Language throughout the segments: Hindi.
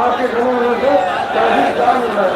आपके घरों से काफी काम हो रहा है।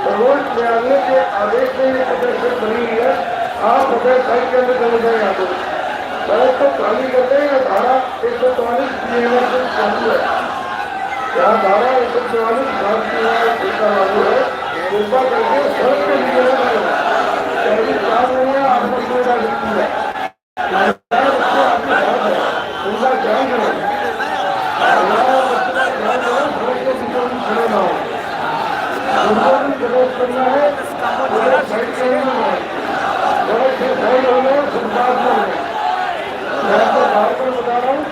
सर्वोच्च न्यायालय के आदेश से ये प्रदर्शन बनी है। आप अपने साइड के अंदर चले जाए। यहाँ सड़क को खाली करते हैं। धारा 144 चालू है। यहाँ धारा 144 लागू है। कृपा करके सड़क के लिए काम नहीं है। आपको सुविधा मिलती है। उनका ध्यान करें। प्रवेश करना है साइड करना है। मैं आपको बार बार बता रहा हूँ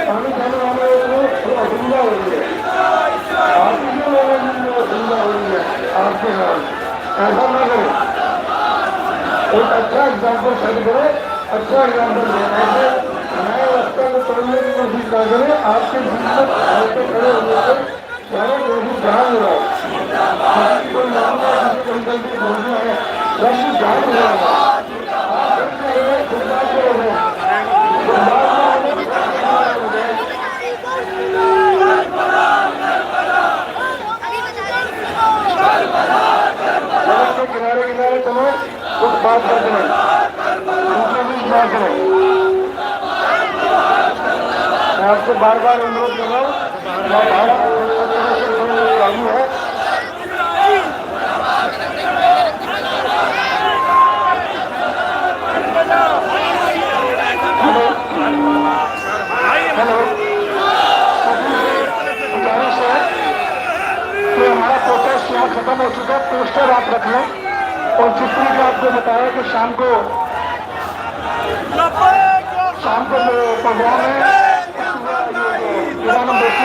पानी खाने वाले असुविधा हो रही है। आपके नाम ऐसा ना करें। एक अच्छा एग्जाम्पल सेट करें। अच्छा एग्जाम्पल देना है। नए रास्ते को तोड़ने की कोशिश ना करें। आपके बीच में खड़े होने से सारे कोशिश ध्यान हो रहा है। कोई मामला किसी को गलती बोलना है सब कुछ ध्यान हो रहा है। किनारे किनारे चलो कुछ बात करते हैं। बात करें। मैं आपसे बार बार अनुरोध कर रहा हूँ। लागू है। हेलो गुजारिश है कि हमारा प्रोटेस्ट यहाँ खत्म हो चुका है। पोस्टर आप रख लें और जितनी भी आपको बताया कि शाम को प्रोग्राम है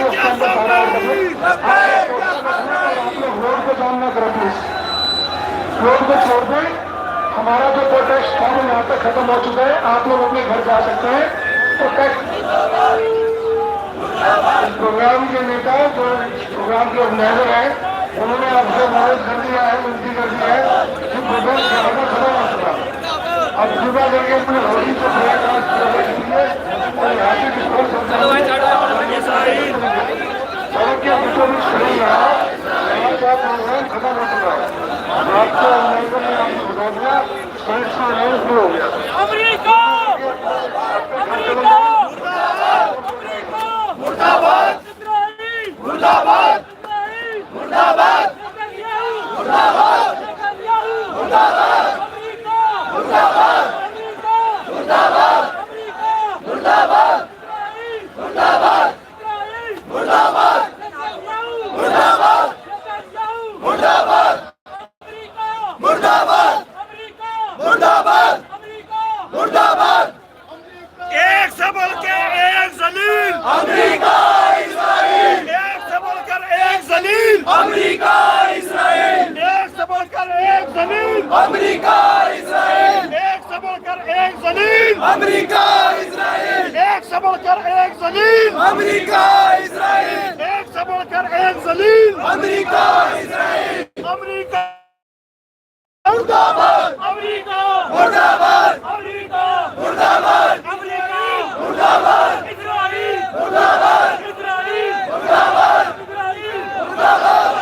उसके अंदर सारा आप लोग रोड को जाम ना करें। प्लीज रोड को छोड़ दें। हमारा जो प्रोटेस्ट था वो यहाँ पे खत्म हो चुका है। आप लोग अपने घर जा सकते हैं। प्रोटेस्ट प्रोग्राम के नेता जो प्रोग्राम के ऑर्गेनाइजर हैं उन्होंने आपसे अनुरोध कर दिया है, विनती कर दिया है कि प्रोग्राम खड़ा हो चुका। अब कृपा करके अपने होली को प्रयास कीजिए और यहाँ की सड़क के बीचों बीच खड़ी रहा, यहाँ का प्रोग्राम खत्म हो चुका है। आपके ऑर्गेनाइजर ने आपको बता दिया, सड़क से अनाउंस हो गया। मुर्दाबाद मुर्दाबाद मुर्दाबाद मुर्दाबाद मुर्दाबाद मुर्दाबाद मुर्दाबाद मुर्दाबाद मुर्दाबाद मुर्दाबाद मुर्दाबाद मुर्दाबाद मुर्दाबाद मुर्दाबाद मुर्दाबाद एक से बोलकर एक जलील अमेरिका इस्राइल, एक से बोलकर एक जलील अमेरिका इस्राइल, एक से बोलकर एक जलील अमेरिका इस्राइल, एक से बोलकर एक जलील अमेरिका इस्राइल, एक से बोलकर एक जलील अमेरिका इस्राइल, एक से बोलकर एक जलील अमेरिका इस्राइल, अमेरिका मुर्दाबाद अमेरिका मुर्दाबाद अमेरिका मुर्दाबाद अमेरिका मुर्दाबाद इस्राइल मुर्दाबाद इस्राइल मुर्दाबाद इस्राइल मुर्दाबाद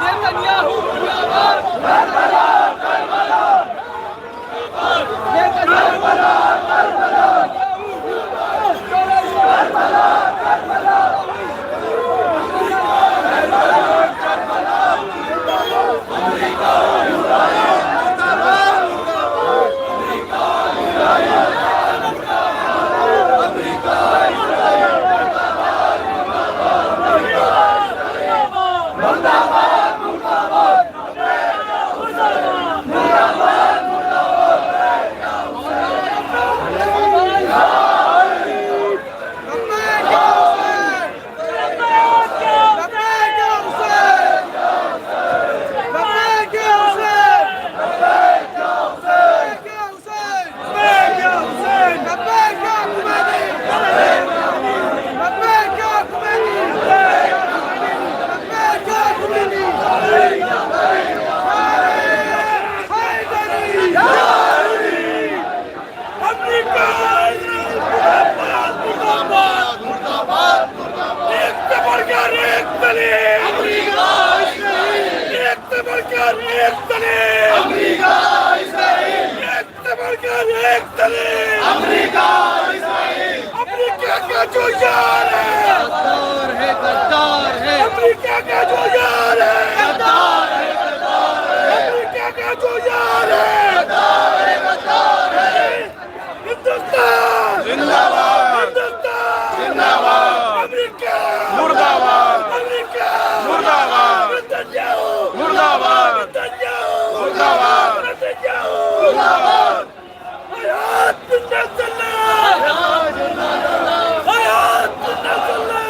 नेतन्याहू मुर्दाबाद Karbala Karbala Karbala Karbala Karbala Karbala America का जो यार है गद्दार है, अमेरिका का जो यार है गद्दार है, अमेरिका का जो यार है गद्दार है। हिंदुस्तान जिंदाबाद, हिंदुस्तान जिंदाबाद, अमेरिका मुर्दाबाद, अमेरिका मुर्दाबाद, नेतन्याहू मुर्दाबाद, नेतन्याहू मुर्दाबाद, नेतन्याहू मुर्दाबाद। हयात जिन्नातल्लाह, हयात जिन्नातल्लाह।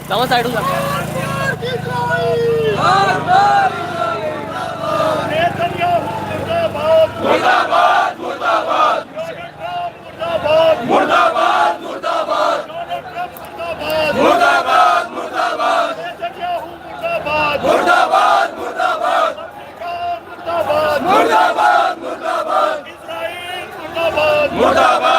जावा साइड हो जा मुर्दाबाद मुर्दाबाद मुर्दाबाद मुर्दाबाद मुर्दाबाद मुर्दाबाद मुर्दाबाद मुर्दाबाद मुर्दाबाद मुर्दाबाद मुर्दाबाद